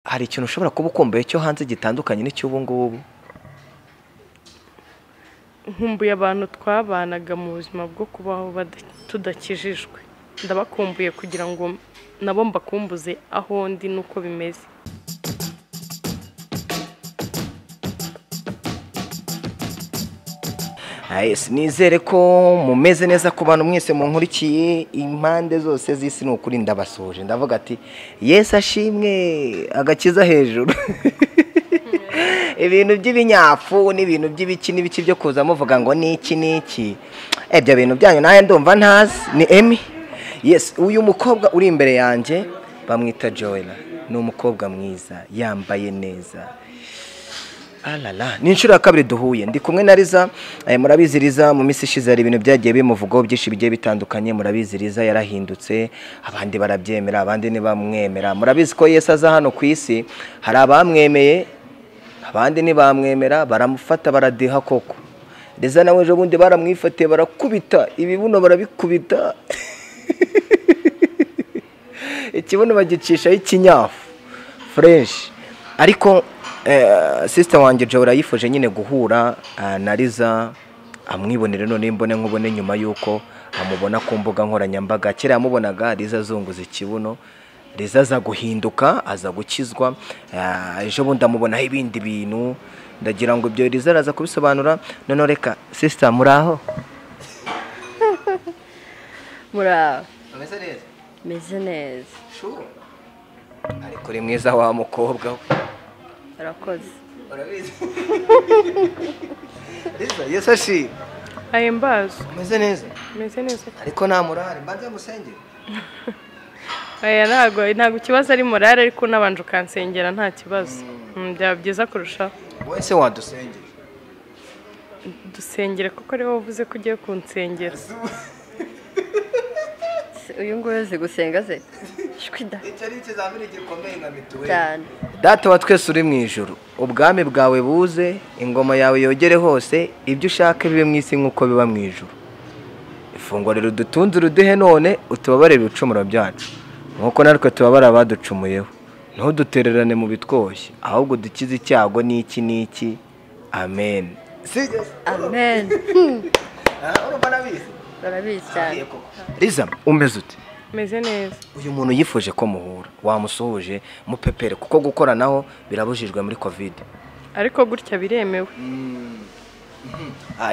hari ikintu ushobora kuba ukumbuye cyo hanze gitandukanye n'icy'ubu ngubu? nkumbuye abantu twabanaga mu buzima bwo kubaho tudakijijwe, ndabakumbuye kugira ngo nabo mbakumbuze aho ndi nuko bimeze. Nizere ko mumeze neza ku bantu mwese munkurikiye impande zose z'isi, ni ukuri ndabasoje ndavuga ati Yesu ashimwe, agakiza hejuru. Ibintu by'ibinyafu n'ibintu by'ibiki n'ibiki byo kuza muvuga ngo niki niki, ibyo bintu byanyu naye ndumva ntazi. Ni Emi. Yes, uyu mukobwa uri imbere yanjye bamwita Joella, ni umukobwa mwiza yambaye neza. Alala, ni inshuro ya kabiri duhuye, ndi kumwe na Liza. Murabizi Liza mu minsi ishize hari ibintu byagiye bimuvugaho byinshi bigiye bitandukanye. Murabizi Liza yarahindutse, abandi barabyemera abandi ntibamwemera. Murabizi ko Yesu aza hano ku isi, hari abamwemeye abandi ntibamwemera, baramufata baradiha koko. Liza nawe ejo bundi baramwifatiye barakubita ibibuno, barabikubita ikibuno bagicishaho ikinyafu fresh. Ariko sister wanjye Joella yifuje nyine guhura na Liza, amwibonere none imbone nkubone nyuma yuko amubona ku mbuga nkoranyambaga. Kera yamubonaga Liza azunguza ikibuno, Liza aza guhinduka, aza gukizwa. Ejo bundi amubonaho ibindi bintu, ndagira ngo ibyo Liza araza kubisobanura. None reka sister, muraho? Muraho. Ameze neza? Meze neza. Sure. Ariko uri mwiza wa mukobwa we. Urakoze. Urabizi? Liza, Yesu ashimwe. Ahimbaza. Umeze neza? Meze neza. Ariko nta murare, mbanze musengere. Ntabwo ikibazo ari morale, ariko nabanje ukansengera nta kibazo. Byaba byiza kurushaho. Wowe se wadusengera? Dusengere kuko ari wowe uvuze ko ugiye kunsengera. Uyu nguyu azi gusenga se? Shwida. Icyo ari ikizamini gikomeye nka mituweli. Cyane. Data wa twese uri mu ijuru, ubwami bwawe buze, ingoma yawe yogere hose, ibyo ushaka bibe mu isi nk'uko biba mu ijuru. Ifunguro ridutunze uruduhe none, utubabarire ibicumuro byacu nk'uko natwe tubabara abaducumuyeho. Ntudutererane mu bitwoshye, ahubwo dukize icyago n'iki n'iki. Amen. Amen. Urumva nabizi? Barabizi cyane. Liza, umeze ute? Meze neza. Uyu muntu yifuje ko muhura, wamusuhuje mupepere kuko gukoranaho birabujijwe muri Covid. Ariko gutya biremewe.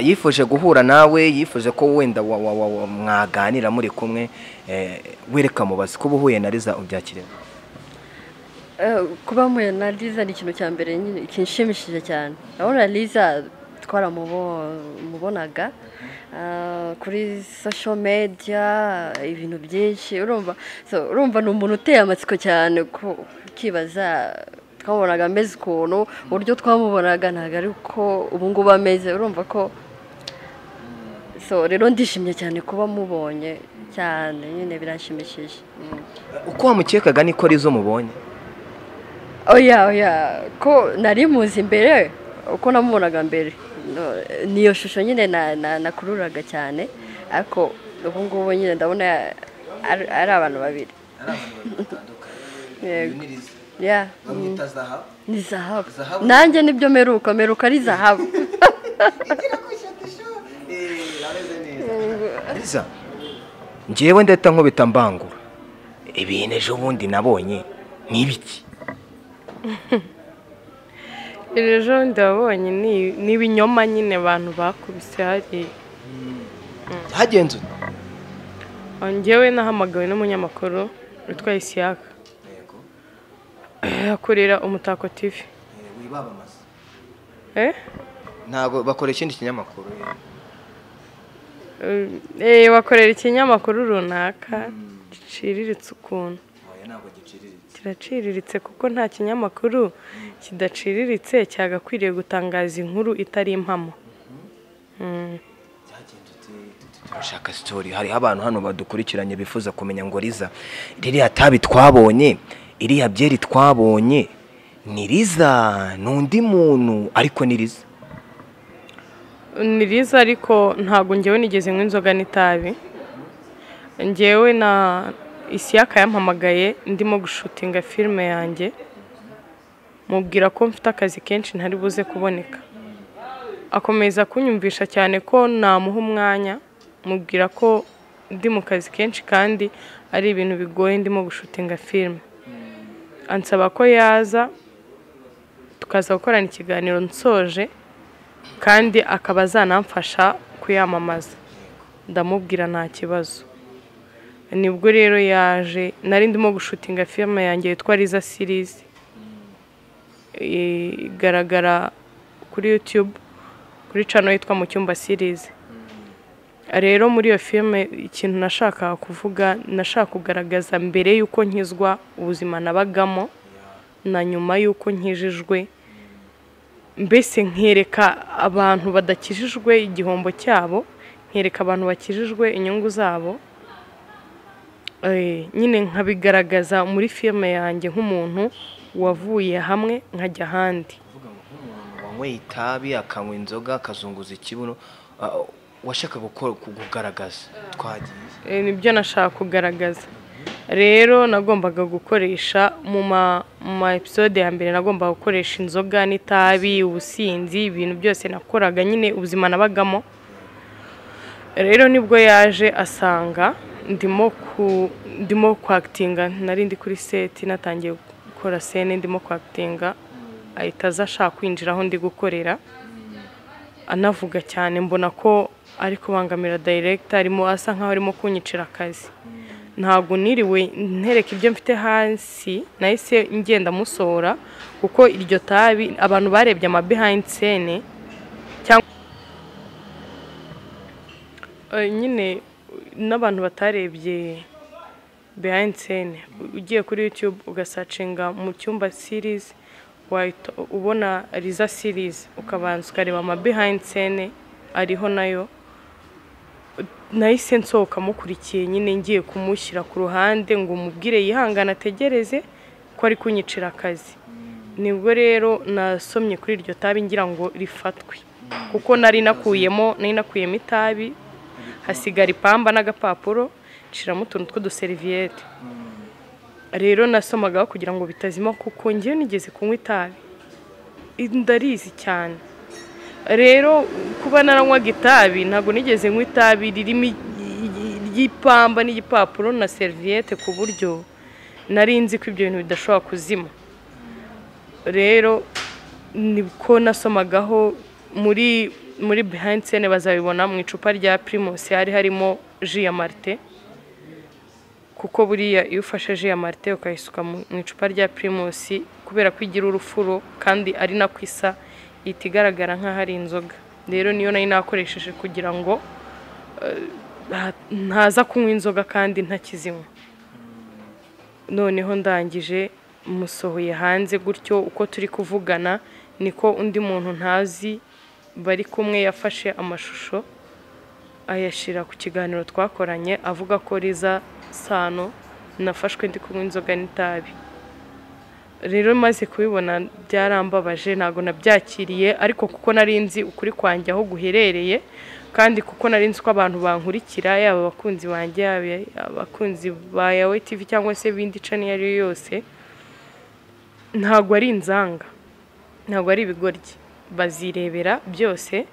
Yifuje guhura nawe, yifuje ko wenda mwaganira muri kumwe. Wereka mubazi ko uhuye na Liza ubyakiriye. Kuba muye na Liza ni ikintu cya mbere nyine kinshimishije cyane. Urabona Liza twaramubonaga kuri social media, ibintu byinshi. Urumva ni umuntu uteye amatsiko cyane, ukibaza twamubonaga ameze ukuntu, uburyo twamubonaga ntabwo ari uko ubu ngubu ameze. Urumva ko rero ndishimye cyane kuba mubonye cyane, nyine birashimishije. Uko wamukekaga niko Liza umubonye? Oya ko nari muzi imbere, uko namubonaga mbere niyo shusho nyine nakururaga cyane, ariko ubu ngubu nyine ndabona ari abantu babiri. Yeah. Ni zahabu. Nanjye nibyo meruka ari zahabu. Liza, njyewe ndeta nkubita mbangura, ibintu ejo bundi nabonye ni ibiki? Ejo ndabonye ni ibinyoma nyine abantu bakubise hariya. Hagenze njyewe nahamagawe n'umunyamakuru witwa Isiyaka, akorera Umutako TV. wibabamaza? Ntabwo bakora ikindi kinyamakuru? bakorera ikinyamakuru runaka giciriritse ukuntu. Ntabwo giciriritse. Kiraciriritse kuko nta kinyamakuru kidaciriritse cyagakwiriye gutangaza inkuru itari impamo. Turashaka story. Hari abantu hano badukurikiranye bifuza kumenya ngo Liza, ririya tabi twabonye, iriya byeri twabonye, ni Liza n'undi muntu? Ariko ni Liza. Ni Liza, ariko ntabwo njyewe nigeze nywa inzoga n'itabi. Njyewe na Isiyaka yampamagaye ndimo gushutinga filime yanjye, mubwira ko mfite akazi kenshi ntari buze kuboneka. Akomeza kunyumvisha cyane ko namuha umwanya, mubwira ko ndi mu kazi kenshi kandi ari ibintu bigoye ndimo gushutinga filime. Ansaba ko yaza tukaza gukorana ikiganiro nsoje kandi akaba azanamfasha kuyamamaza. Ndamubwira nta kibazo. Nibwo rero yaje, nari ndimo gushutinga filime yanjye yitwa Liza series, igaragara kuri YouTube kuri channel yitwa Mu Cyumba series. Rero muri iyo filime ikintu nashaka kuvuga, nashaka kugaragaza mbere yuko nkizwa ubuzima nabagamo na nyuma yuko nkijijwe, mbese nkereka abantu badakijijwe igihombo cyabo, nkereka abantu bakijijwe inyungu zabo. Nyine nkabigaragaza muri filime yanjye nk'umuntu wavuye hamwe nkajya ahandi. Wanyweye itabi akanywa inzoga akazunguza ikibuno, washaka kugaragaza twagiye. Nibyo nashaka kugaragaza. Rero nagombaga gukoresha mu ma episode ya mbere, nagombaga gukoresha inzoga n'itabi, ubusinzi, ibintu byose nakoraga nyine ubuzima nabagamo. Rero nibwo yaje asanga ndimo kwactinga, nari ndi kuri set natangiye gukora scene ndimo kwactinga, ahita aza ashaka kwinjira aho ndi gukorera, anavuga cyane, mbona ko ari kubangamira director, arimo asa nkaho arimo kunyicira akazi. Ntabwo niriwe ntereka ibyo mfite hasi, nahise ngenda musohora kuko iryo tabi abantu barebye ama behind scene nyine n'abantu batarebye behind scene. Ugiye kuri YouTube ugasacinga Mu Cyumba series, ubona Liza series, ukabanza ukareba ama behind scene ariho nayo. Nahise nsohoka mukurikiye nyine ngiye kumushyira ku ruhande ngo mubwire yihangana ategereze ko ari kunyicira akazi. Nibwo rero nasomye kuri iryo tabi ngira ngo rifatwe, kuko nari nakuyemo itabi, hasigara ipamba n'agapapuro, nshiramo utuntu tw'uduserviette. Rero nasomagaho kugira ngo bitazima, kuko ngiye nigeze kunywa itabi, ndarizi cyane. Rero kuba naranywaga itabi, ntago nigeze nywa itabi ririmo igipamba n'igipapuro na serviette, ku buryo nari nzi ko ibyo bintu bidashobora kuzima. Rero nibwo nasomagaho muri behind scene, bazabibona mu icupa rya Primus hari harimo ji ya Marte, kuko buriya iyo ufashe ji ya Marte ukayisuka mu icupa rya Primus, kubera ko igira urufuro kandi ari nakwisa, itigaragara nka hari inzoga. Rero niyo nari nakoresheje kugira ngo ntaza kunywa inzoga kandi ntakizinywa. Noneho ndangije musohoye hanze gutyo, uko turi kuvugana niko undi muntu ntazi bari kumwe yafashe amashusho ayashira ku kiganiro twakoranye, avuga ko Liza Sano nafashwe ndi kunywa inzoga n'itabi. Rero maze kubibona byarambabaje, ntago nabyakiriye, ariko kuko nari nzi ukuri kwanjye aho guherereye, kandi kuko nari nzi ko abantu bankurikira, yaba abakunzi banjye, abakunzi ba Yawe TV cyangwa se bindi channel yari yose, ntago ari inzanga, ntago ari ibigoryi, bazirebera byose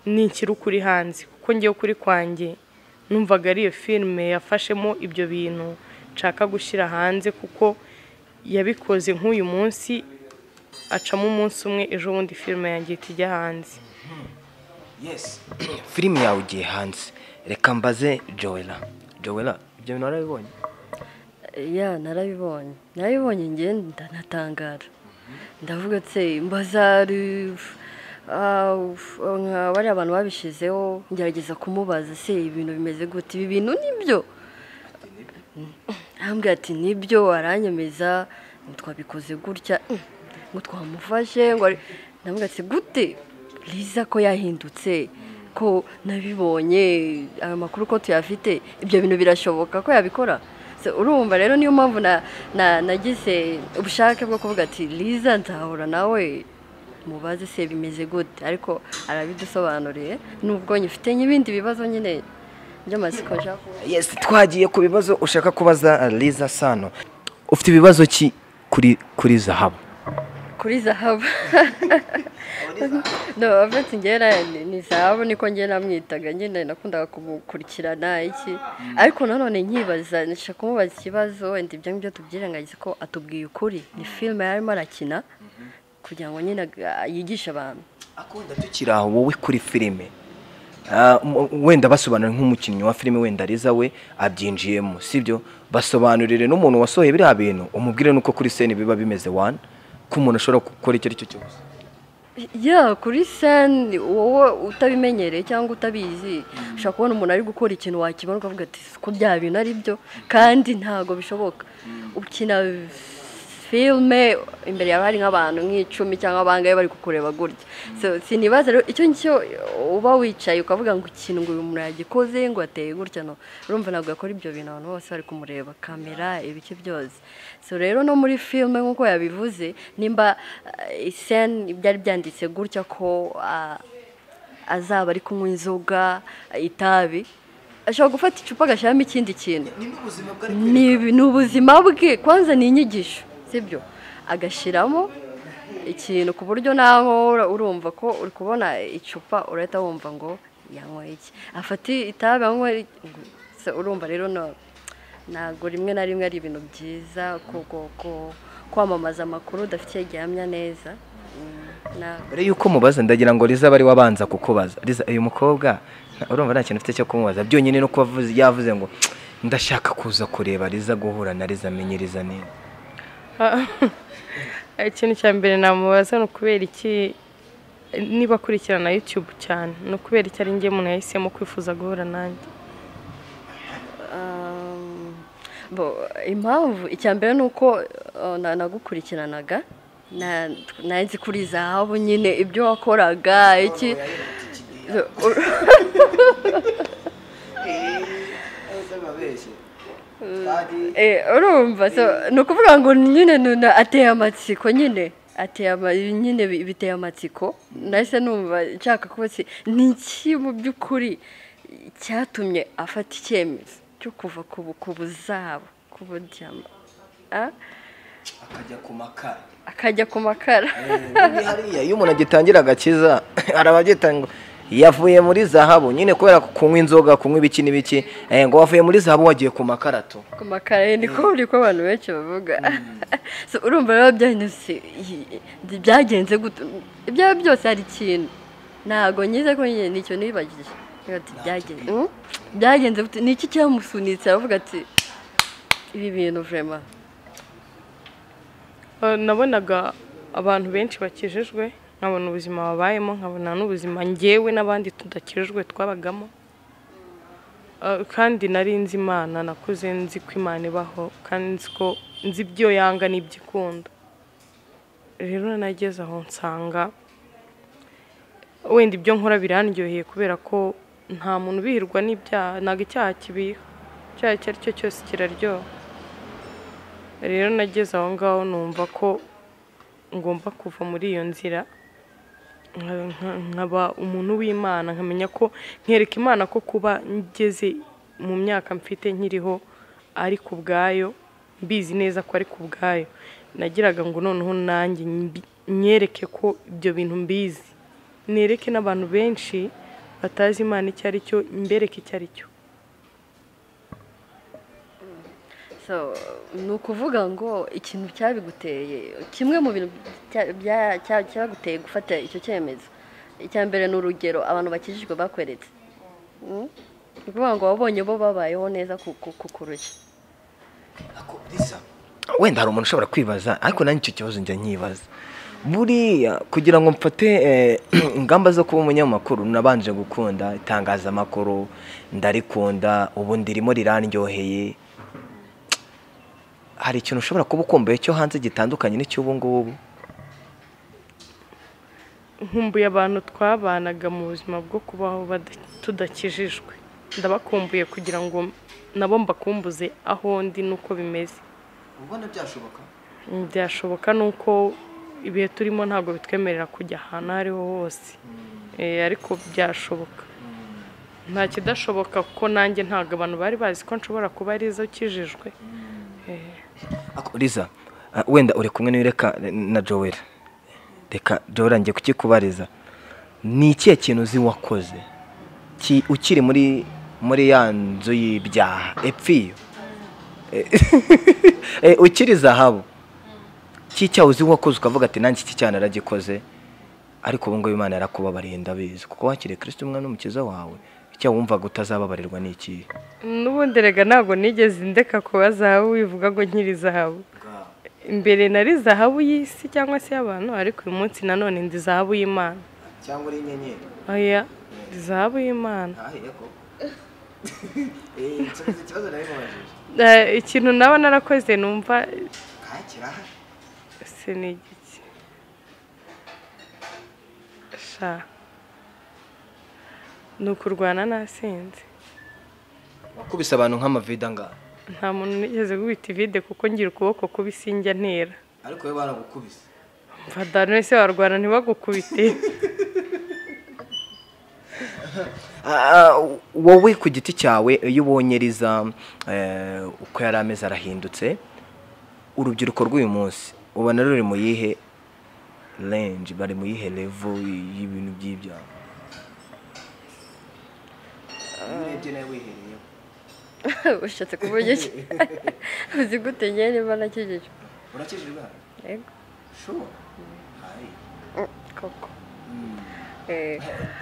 nikiri ukuri hanze. Kuko ngiye ukuri kwanjye numvaga ari iyo filime yafashemo ibyo bintu nshaka gushyira hanze, kuko yabikoze nk'uyu munsi, acamo umunsi umwe, ejo bundi filime yanjye itijya hanze. Yes, filime yawe ugiye hanze. Reka mbaze Joella, ibyo bintu narabibonye? narabibonye ngenda natangara, ndavuga ati mbazari bari abantu babishizeho, ngerageza kumubaza se ibintu bimeze gute, ibi bintu nibyo? Ambwira ati nibyo, aranyemeza, twabikoze gutya, ngo twamufashe, ngo ndavuga ati gute Liza ko yahindutse, ko nabibonye amakuru ko tuyafite, ibyo bintu birashoboka ko yabikora? Urumva rero niyo mpamvu nagize ubushake bwo kuvuga ati Liza nzahura nawe mubaze se bimeze gute, ariko arabidusobanuriye, nubwo nyifite n'ibindi bibazo nyine by'amasiko nshaka. Yes, twagiye ku bibazo ushaka kubaza Liza Sano. Ufite ibibazo ki kuri Zahabu? kuri zahabu no afite ngera ni zahabu niko ngiye namwitaga nyine nakundaga kumukurikirana iki ariko nanone nkibaza nshaka kumubaza ikibazo wenda ibyo ngibyo tubyirengagize ko atubwiye ukuri ni filime yarimo arakina kugira ngo nyine yigishe abantu akunda tukiri aho wowe kuri filime wenda basobanura nk'umukinnyi wa filime wenda Liza we abyinjiyemo sibyo basobanurire n'umuntu wasohoye biriya bintu umubwire nuko kuri scene biba bimeze one ko umuntu ashobora gukora icyo ari cyo cyose kuri scene wowe utabimenyereye cyangwa utabizi ushaka kubona umuntu ari gukora ikintu wakibona ukavuga ati ko bya bintu ari byo kandi ntago bishoboka ukina filme imbere yawe hari nk'abantu nk'icumi cyangwa abangaye bari kukureba gutya so sinibaza rero icyo ncyo uba wicaye ukavuga ngo ikintu ngo uyu muntu yagikoze ngo ateye gutya no urumva ntabwo yakora ibyo bintu abantu bose bari kumureba kamera ibiki byose so rero no muri filme nk'uko yabivuze nimba scene byari byanditse gutya ko azaba ari kunywa inzoga itabi ashobora gufata icupa agashyiramo ikindi kintu ni ubuzima bwe kwanza ni inyigisho sibyo agashyiramo ikintu ku buryo naho urumva ko uri kubona icupa urahita wumva ngo yanyweye iki afata itabi anywa urumva rero ntabwo rimwe na rimwe ari ibintu byiza kwamamaza amakuru udafitiye gihamya neza mbere y'uko mubaza ndagira ngo Liza bari wabanza kukubaza Liza uyu mukobwa urumva nta kintu ufite cyo kumubaza byonyine no kuba yavuze ngo ndashaka kuza kureba Liza guhura na Liza amenyereza neza ikintu cya mbere namubaza no kubera iki niba akurikirana YouTube cyane no kubera iki ari njye umuntu yahisemo kwifuza guhura nanjye impamvu icya mbere ni uko nagukurikiranaga nanzi kuri zahabu nyine ibyo wakoraga iki urumva ni ukuvuga ngo nyine ateye amatsiko nyine nyine biteye amatsiko nahise numva nshaka kuba ni iki mu by'ukuri cyatumye afata icyemezo cyo kuva ku buzabo ku buryama akajya ku makara iyo umuntu agitangira agakiza arababyita ngo yavuye muri zahabu nyine kubera kunywa inzoga kunywa ibiki n'ibiki ngo wavuye muri zahabu wagiye ku makarato ku makara niko buri ko abantu benshi bavuga urumva rero byagenze gute ibyo byose hari ikintu ntabwo nyize ko nyine nicyo nibagije byagenze gute ni iki cyamusunitse aravuga ati ibi bintu vraiment nabonaga abantu benshi bakijijwe nkabona ubuzima babayemo nkabona n'ubuzima ngewe n'abandi tudakijijwe twabagamo kandi nari nzi Imana nakuze nzi ko Imana ibaho kandi nzi ibyo yanga n'ibyo ikunda rero nageze aho nsanga wenda ibyo nkora birandyoheye kubera ko nta muntu ubihirwa n'ibyaha ntabwo icyaha kibiha icyaha icyo ari cyo cyose kiraryoha rero nageze aho ngaho numva ko ngomba kuva muri iyo nzira nkaba umuntu w'Imana nkamenya ko nkereka Imana ko kuba ngeze mu myaka mfite nkiriho ari ku bwayo mbizi neza ko ari ku bwayo nagiraga ngo noneho nanjye nyereke ko ibyo bintu mbizi nereke n'abantu benshi batazi Imana icyo ari cyo imbereke icyo ari cyo ni ukuvuga ngo ikintu cyabiguteye kimwe mu bintu cyaguteye gufata icyo cyemezo icya mbere ni urugero abantu bakijijwe bakweretse ni ukuvuga ngo wabonye bo babayeho neza kukurusha wenda hari umuntu ushobora kwibaza ariko nanjye icyo kibazo njya nkibaza buriya kugira ngo mfate ingamba zo kuba umunyamakuru nabanje gukunda itangazamakuru ndarikunda ubu ndirimo rirandyoheye hari ikintu ushobora kuba ukumbuye cyo hanze gitandukanye n'icy'ubu ngubu nkumbuye abantu twabanaga mu buzima bwo kubaho tudakijijwe ndabakumbuye kugira ngo nabo mbakumbuze aho ndi nuko bimeze ubona byashoboka byashoboka nuko ibihe turimo ntabwo bitwemerera kujya ahantu aho ariho hose ariko byashoboka nta kidashoboka kuko nanjye ntabwo abantu bari bazi ko nshobora kuba ari zo ukijijwe Liza wenda uri kumwe n'ireka na Joel reka Joel ngiye kukikubariza, ni ikihe kintu uzi wakoze ukiri muri ya nzu y'ibyaha epfiyo ukiri zahabu, cy'icyaha uzi wakoze ukavuga ati nanjye iki cyaha naragikoze ariko ubu ngubu Imana yarakubabariye ndabizi kuko wakiriye Kristo umwana n'umukiza wawe, icyaha wumvaga utazababarirwa ni ikihe? n'ubundi rega ntabwo nigeze ndeka kuba zahabu wivuga ngo nkiri zahabu. Imbere nari zahabu y'isi cyangwa se y'abantu, ariko uyu munsi nanone ndi zahabu y'Imana. Cyangwa uri inyenyeri? Oya, ndi zahabu y'Imana. Ikintu naba narakoze numva sinigiki sha ni ukurwana nasinze. Wakubise abantu nk'amavida ngaha? Nta muntu nigeze gubita ivide kuko ngira ukuboko kubi sinjya ntera. Ariko we baragukubise? Mfata none se warwana ntibagukubite. Wowe ku giti cyawe iyo ubonye Liza uko yari ameze arahindutse, urubyiruko rw'uyu munsi ubona ruri mu yihe range, bari mu yihe level y'ibintu by'ibyaha? Urebye nawe wihereyeho. Ushatse kuvuga iki? Uzi gute njye niba nakijijwe? Urakijijwe? Yego. Sure. Hari. Koko.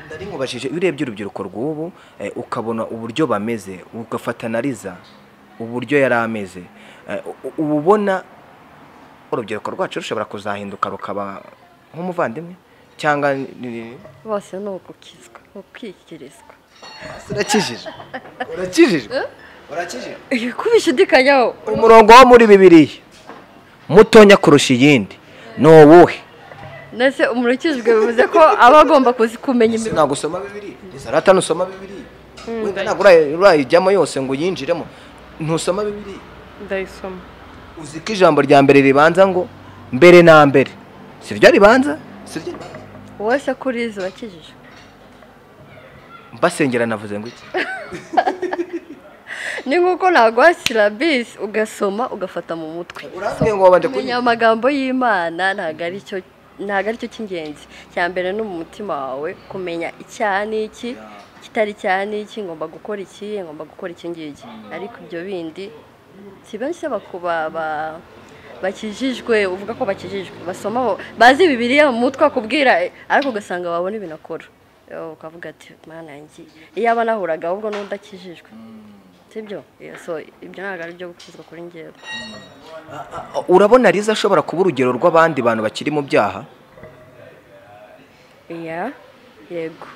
Ndari nkubashije iyo urebye urubyiruko rw'ubu ukabona uburyo bameze, ugafata na Liza uburyo yari ameze, ubona urubyiruko rwacu rushobora kuzahinduka rukaba nk'umuvandimwe cyangwa bose ni ukukizwa, ukikirizwa. Urakijijwe? Urakijijwe? Urakijijwe? Kubishidikanyaho. Umurongo wo muri Bibiliya mutonya kurusha iyindi ni uwuhe? Nese umurikijwe bivuze ko aba agomba kumenya imirongo. Ntabwo usoma Bibiliya? Isarata nusoma Bibiliya? Wenda ntabwo urayijyamo yose ngo uyinjiremo. Ntusoma Bibiliya? Ndayisoma. Uzi ko ijambo rya mbere ribanza ngo mbere na mbere, siryo ribanza? Siryo ribanza? Wese kuri izo bakijije. Mbasengera navuze ngo iki? Ni nkuko nagwasira bisi ugasoma ugafata mu mutwe. Urangiye ngo wabanje kumenya amagambo y'Imana ntago ari cyo cy'ingenzi. Cya mbere no mu mutima wawe kumenya icyaha n'iki, kitari cyane n'iki, ngomba gukora iki, ngomba gukora iki ngiki. Ariko ibyo bindi si benshi bakijijwe, uvuga ko bakijijwe, basoma bazi Bibiliya mu mutwe akubwira, ariko ugasanga babona ibintu akora. Ukavuga ati Mana yanjye iyo aba nahuraga ahubwo n'udakijijwe. Sibyo? So ibyo ntabwo ari byo gukizwa kuri njyewe. Urabona Liza ashobora kuba urugero rw'abandi bantu bakiri mu byaha? Yego.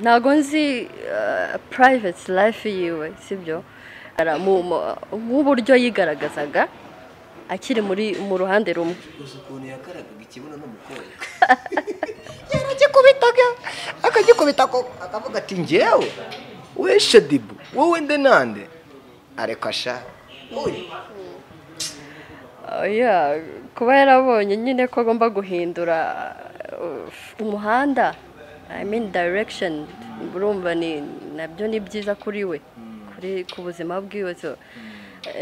Ntago nzi private life yiwe, sibyo? Nk'uburyo yigaragazaga akiri mu ruhande rumwe. Ukuntu yakaragaga ikibuno n'umukobwa yaragikubitaga akagikubita akavuga ati njyewe we Shadibu wowe nde nande areka sha kuba yarabonye nyine ko agomba guhindura umuhanda, I mean direction, urumva nabyo ni byiza kuri we, ku buzima bwiwe.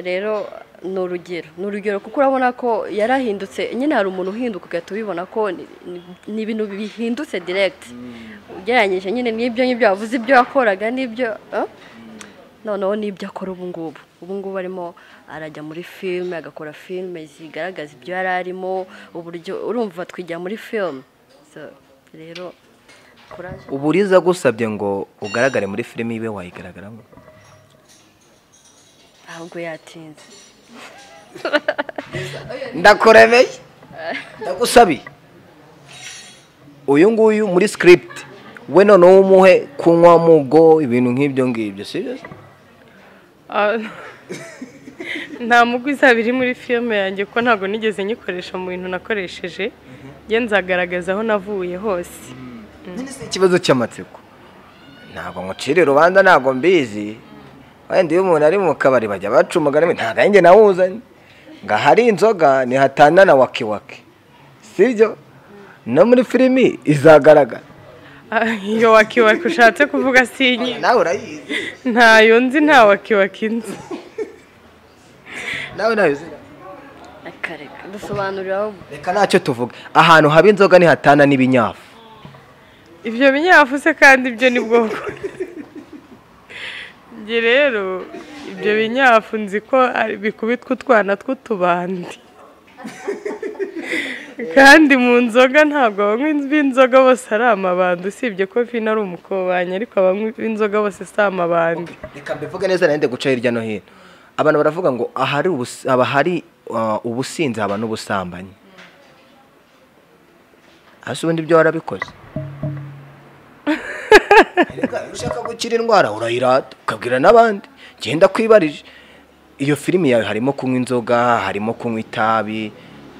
Rero ni urugero kuko urabona ko yarahindutse. Nyine hari umuntu uhinduka ugahita ubibona ko ni ibintu bihindutse direct ugereranyije nyine n'ibyo yavuze, ibyo yakoraga n'ibyo noneho n'ibyo akora ubu ngubu arimo arajya muri filime, agakora filime zigaragaza ibyo yari arimo, uburyo urumva twijya muri filime. Rero ubu Liza gusabye ngo ugaragare muri filime ibe wayigaragaramo? Ahubwo yatinze. Ndakuremeye, ndagusabiye uyu nguyu muri script we noneho umuhe kunywa mugo ibintu nk'ibyo ngibyo, sibyo? Nta mugwi izaba iri muri filime yanjye ko ntabwo nigeze nyikoresha mu bintu nakoresheje. Njye nzagaragaza aho navuye hose. Ikibazo cy'amatsiko ntabwo ngucire urubanza, ntabwo mbizi. Wenda iyo umuntu ari mu kabari bajya bacumuga ntabwo njye nawuzanye ngo ahari inzoga nihatana na wakiwaki, sibyo? No muri filimi izagaragara. Iyo wakiwaki ushatse kuvuga sinyi nawe urayizi? Ntayo nzi, nta wakiwaki nzi. Nawe nayo uzi? akareka dusobanuriraho reka ntacyo tuvuga ahantu haba inzoga nihatana n'ibinyafu ibyo binyafu se kandi ibyo ni bwoko njye rero ibyo binyafu nzi ko bikubitwa utwana tw'utubandi kandi mu nzoga ntabwo abanywi b'inzoga bose ari amabandi usibye ko vino ari umukobanyi ariko abanywi b'inzoga bose si amabandi reka mbivuge neza nende guca hirya no hino abantu baravuga ngo haba hari ubusinzi haba n'ubusambanyi hasi ubundi ibyo warabikoze iyo ushaka gukira indwara urayirata ukabwira n'abandi genda kwibarije iyo filimi yawe harimo kunywa inzoga harimo kunywa itabi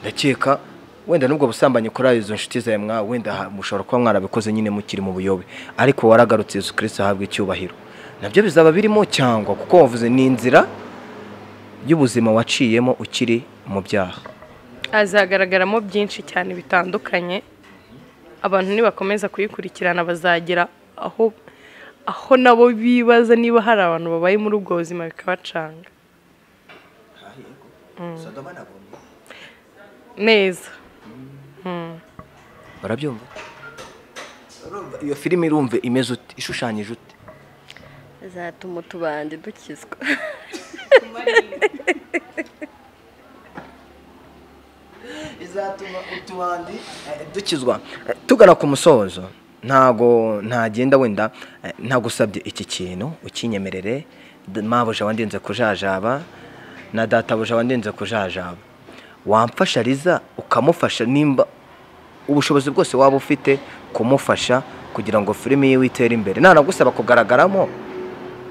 ndakeka wenda nubwo busambanyi kuri izo nshuti zawe mwawe wenda mushobora kuba mwarabikoze nyine mukiri mu buyobe ariko waragarutse Yesu Kristo ahabwa icyubahiro nabyo bizaba birimo cyangwa kuko wavuze ni inzira y'ubuzima waciyemo ukiri mu byaha azagaragaramo byinshi cyane bitandukanye abantu nibakomeza kuyikurikirana bazagera aho nabo bibaza niba hari abantu babaye muri ubwo buzima bikabacanga neza barabyumva iyo filime irumve imeze ute ishushanyije ute izatuma utubandi dukizwa izatuma utubandi dukizwa tugana ku musozo ntago ntagenda wenda ntagusabye iki kintu ukinyemerere mabuja wandinze kujajaba na databuja wandinze kujajaba wamfasha Liza ukamufasha nimba ubushobozi bwose waba ufite kumufasha kugira ngo filime ye itere imbere ntanagusaba kugaragaramo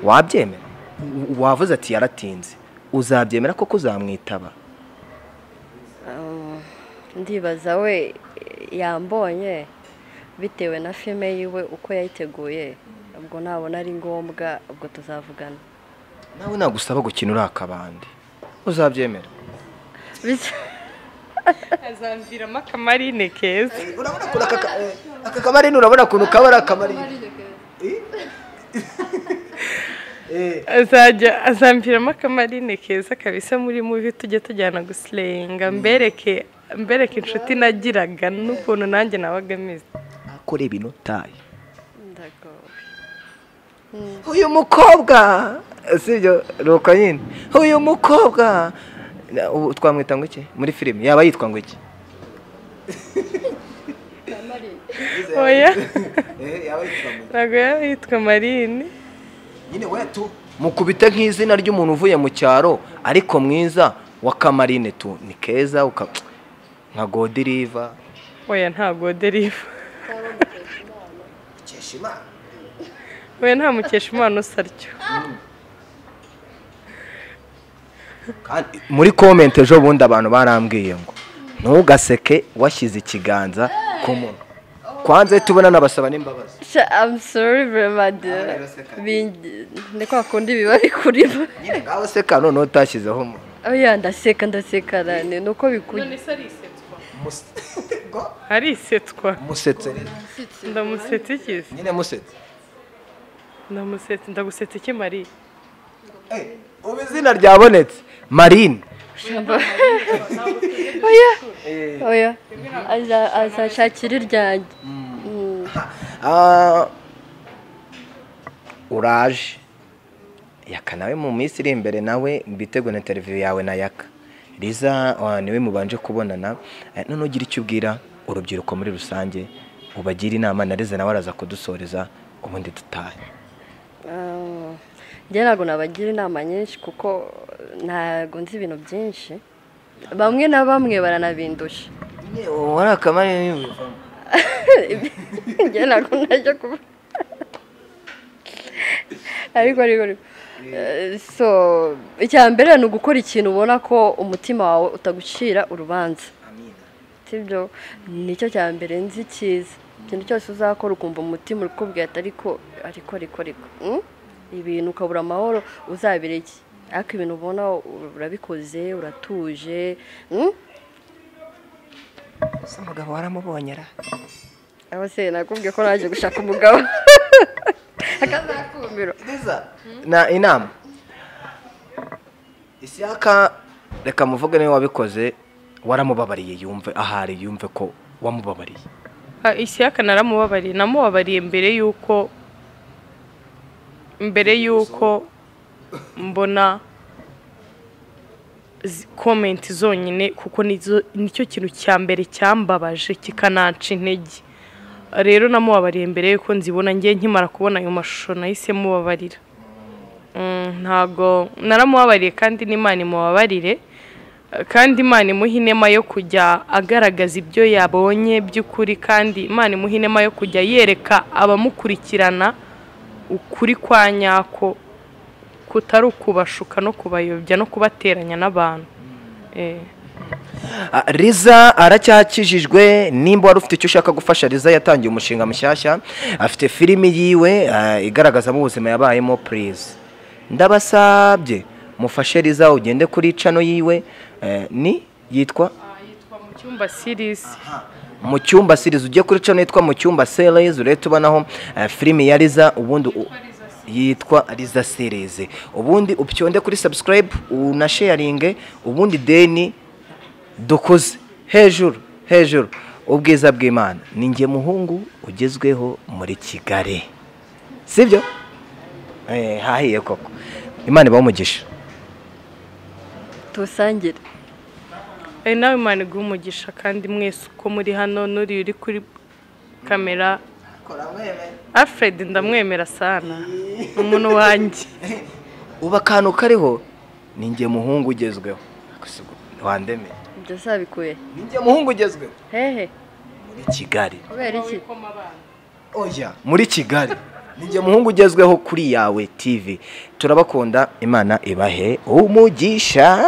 wabyemera wavuze ati yaratinze uzabyemera koko uzamwitaba ndibaza we yambonye bitewe na filime yiwe uko yayiteguye ubwo nabona ari ngombwa ubwo tuzavugana nawe nagusaba gukina uri akabandi uzabyemera azamviramo akamarine keza urabona ko aka kamarine urabona ukuntu kaba ari akamarine azamviramo akamarine keza kabisa muri muvi tujye tujyana gusirenga mbereke inshuti nagiraga n'ukuntu nanjye nabaga ameze akora ibintu utaye uyu mukobwa sibyo nuko nyine uyu mukobwa twamwita ngo iki muri filime yaba yitwa ngo iki oya ntabwo yaba yitwa Marine nyine wetu mukubite nk'izina ry'umuntu uvuye mu cyaro ariko mwiza wa Kamarine tu ni keza nka Godiriva oya nta Godiriva Mukeshimana oya nta Mukeshimana usaryo muri comment ejo bundi abantu barambwiye ngo ntugaseke washyize ikiganza ku munwa kwanze tubona nabasaba n'imbabazi I'm sorry very much ni kwa kundi biba bikurimo nyine ngaho seka none utashyizeho umuntu oya ndaseka nani nuko bikuje none se arisetswa musetse ndamusetse iki nyine musetse ndagusetse iki Marie ubu izina ryabonetse Marine oya azashakira iryanjye uraje yaka nawe mu minsi iri imbere nawe mbitego na interview yawe na yaka Liza niwe mubanje kubonana none ugira icyo ubwira urubyiruko muri rusange ubagira inama na Liza nawe araza kudusoreza ubundi dutahe njye ntabwo nabagira inama nyinshi kuko ntabwo nzi ibintu byinshi bamwe na bamwe baranabindusha wari Kamarine n'ibivamo njye ntabwo najya kuba ariko so icya mbere ni ugukora ikintu ubona ko umutima wawe utagucira urubanza sibyo nicyo cya mbere nzi cyiza ikintu cyose uzakora ukumva umutima uri kubwira ati ariko ibintu ukabura amahoro uzabireke ariko ibintu ubona urabikoze uratuje ese umugabo waramubonye ra aho se nakubwiye ko naje gushaka umugabo akazakumiro na inama Ishyaka reka muvuge niwe wabikoze waramubabariye yumve ahari yumve ko wamubabariye. Ishyaka namubabariye mbere y'uko mbona komenti zonyine, kuko nicyo kintu cya mbere cyambabaje kikananca intege. Rero namubabariye mbere y'uko nzibona, ngiye nkimara kubona ayo mashusho nahise mubabarira. Ntago naramubabariye, kandi n'Imana imubabarire, kandi Imana imuha inema yo kujya agaragaza ibyo yabonye by'ukuri, kandi Imana imuha inema yo kujya yereka abamukurikirana ukuri kwa nyako, kutari ukubashuka no kubayobya no kubateranya n'abantu. Liza aracyakijijwe. Nimba wari ufite icyo ushaka gufasha Liza, yatangiye umushinga mushyashya, afite filimi yiwe igaragazamo ubuzima yabayemo. Please ndabasabye mufashe Liza, ugende kuri channel yiwe, ni yitwa Mucyumba series. Mucyumba series, ujye kuri channel yitwa Mucyumba series, urete ubanaho filimi ya Liza, ubundi yitwa Liza series, ubundi upyonde kuri subscribe unasharinge, ubundi deni dukoze hejuru ubwiza bw'Imana. Ninjye muhungu ugezweho muri Kigali, sibyo? Hahiye koko. Imana ibamugisha, tusangire. Nawe Imana iguhe umugisha, kandi mwese uko muri hano n'uri uri kuri kamera. Alfred ndamwemera sana, umuntu wanjye. Uba kantu kariho ninjye muhungu ugezweho. Wandeme Ibyo sabikuye. Ninjye muhungu ugezweho. Hehe. Muri Kigali. Kubera iki? Oya, muri Kigali. Ninjye muhungu ugezweho kuri Yawe TV. Turabakunda, Imana ibahe umugisha.